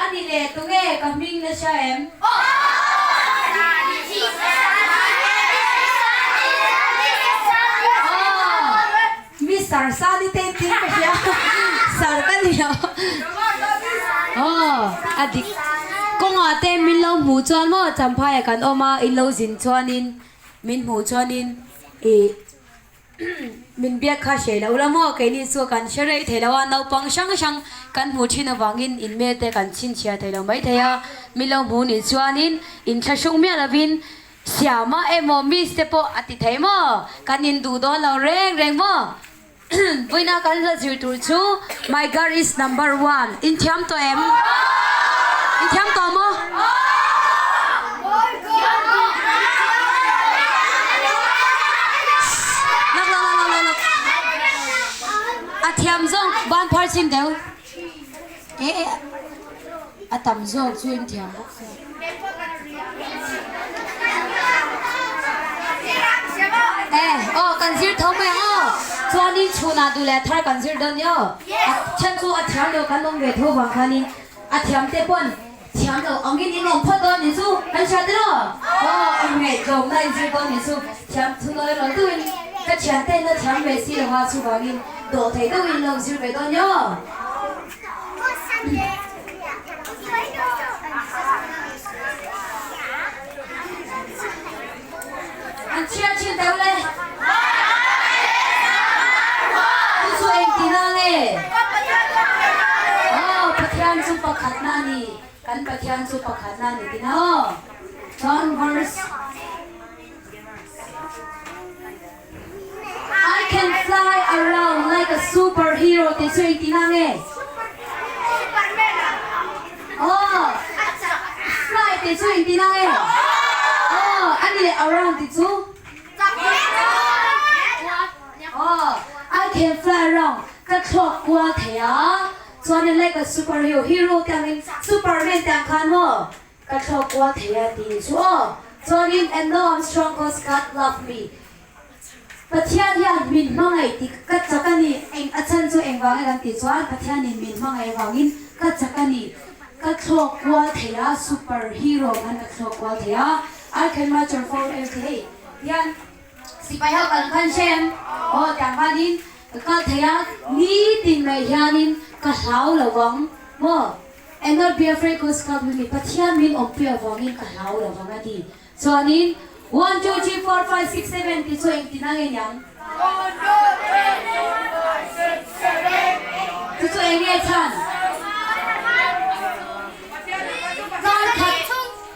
anh đi lệ tụi nghe còn mình là sao em Sar sa di tên tiếng cái gì Sar cái gì adik con ở tên mình lâu mù chuan mà chăm phai kan oma in lâu zin chuan in mình mù chuan in mình biết khá sẽ lâu lắm mà cái này số kan sẽ thấy là naupang sang sang kan mù chín ở vangin in mẹ te kan chín chia thấy là mấy thấy à mình lâu mù ni chuan in cha sung mẹ là vin xia mà em mà mi sẽ po ati thấy mà kan in du đó là reng reng mà Vui na kan la zir tur chu my girl is number 1 in thiam to em in thiam to mo lak a thiam zong ban phar sim deu a tam zong chu in thiam bok kan zir thau me chuan in chuna du le thar kan zir don yo chan chu a thiam lo kan long ve tho wang khanin a thiam te pon thiam lo angin in long pho don ni chu kan sha de lo ang nge jong nai zir don ni chu thiam thu lo lo tu in ka thiam te na thiam ve si lo wa chu wang in do thei do in long zir ve don yo anh chia chia đâu lên tu em tin anh ấy Pathian su pakhat na ni kan pathian su pakhat na ni tin John verse I can fly around like a superhero tu em tin anh ấy fly tu em tin anh ấy anh đi around tu I can fly around các chọc qua thế á cho nên like a superhero tiếng Superman tiếng Hàn mà các chọc qua thế á thì cho nên and know I'm strong cause God love me Pathian ya min mangai ti các chắc anh em achan cho em vang em ti cho Pathian min mangai vangin các chắc anh các chọc qua thế á superhero anh các chọc qua thế á I can match your phone every day yan si pai ha kan khan sem tang banin ka thaya ni tin mai hianin ka hlau lawang mo and not be afraid cause God with me pathian min ompia wangin ka hlau lawang ati chuanin 1 2 3 4 5 6 7 ti so eng tinang e yang 1 2 3 4 5 6 7 ti so eng e chan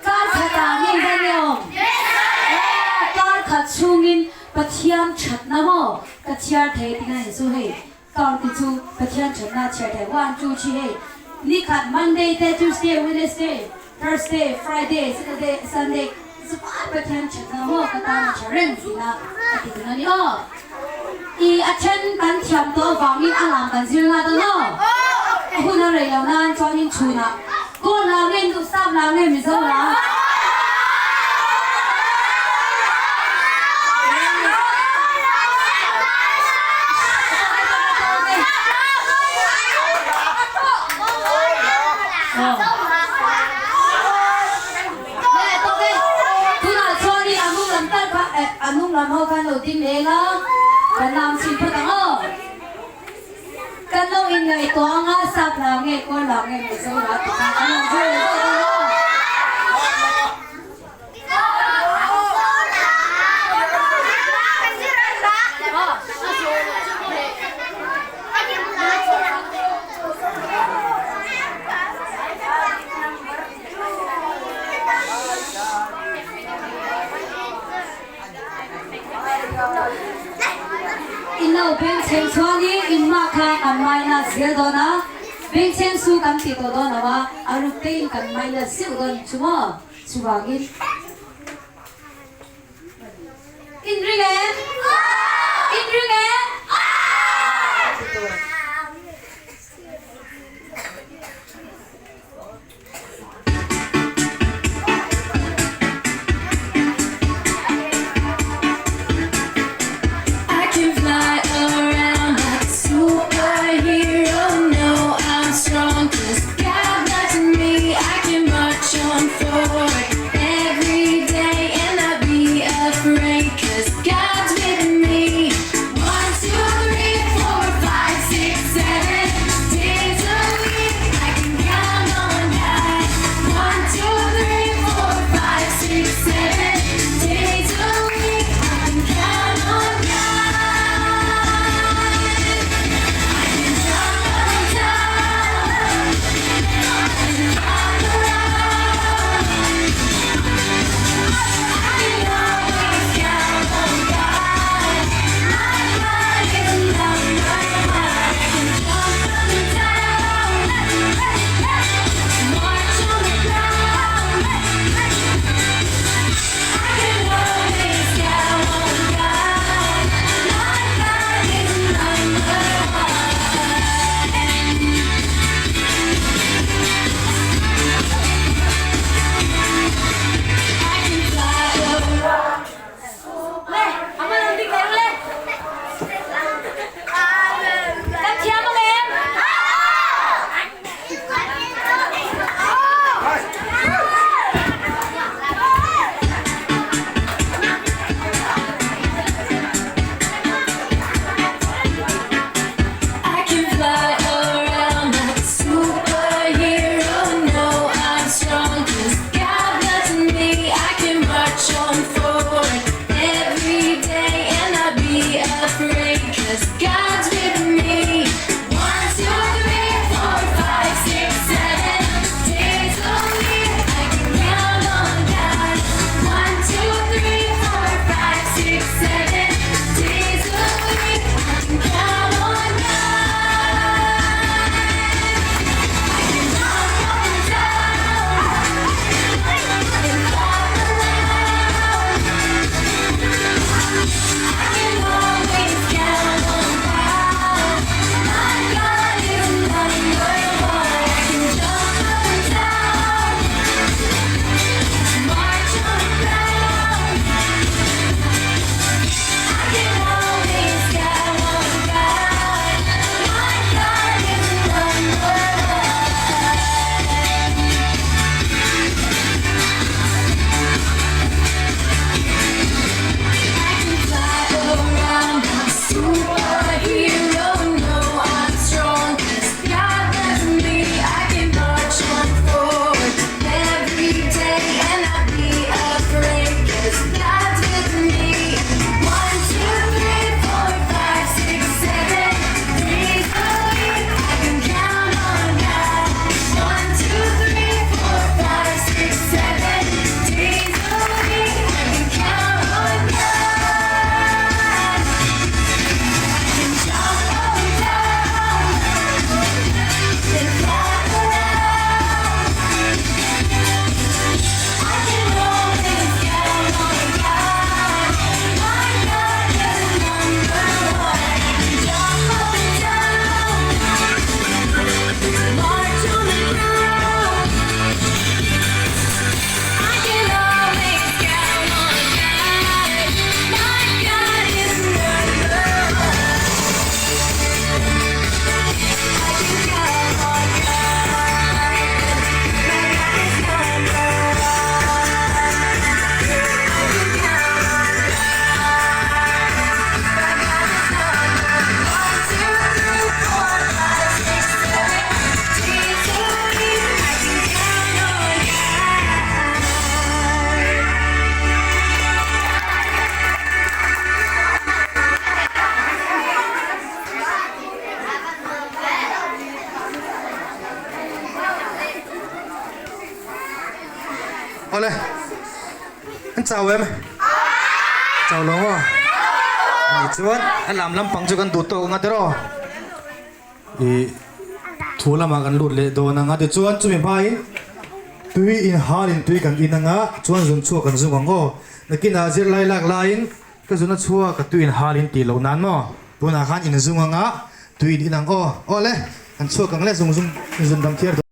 kan khata ni hanyo kan khat chungin pathian chatna mo kachia the tina su he kan ti chu pathian chatna chia the 1 2 3 he ni khat Monday Tuesday Wednesday Thursday Friday Saturday Sunday su pathian chatna mo ka ta charen sina ati na ni i achen kan thiam to wangin alam kan zir na do no huna rei lo nan chonin chuna ko la ngen du sam la ngen mi zo la anung lam ho kan lo tin le la kan lam sin pha tang kan lo in ngai to nga sap la nge ko la nge mi so la ta kan lo je le Ino beng chen chuani in ma kha kan mai na sil do na beng chen su kan ti to do na wa aru te kan mai na sil don chuma chuwagin in ring Superhero, no, I'm strong, 'cause God loves me. เอาเลยอันเจ้าเว้ยเจ้าลงวะนี่ชวนอันลำปังชวนดูโตงัดรออีทัวละมากันหลุดเลยโดนงัดชวนจุ่มพายตุยอินฮารินตุยกันอินงะชวนจุนชัวกันจุงก็นักกินอาเซียนไล่ลักไล่ก็จุนชัวกับตุยอินฮารินตีเหล่านั้นมั้งปุณาขันอินจุงงะตุยอินงะโอ้เลยอันชัวกันเลยจุงดังเทียร์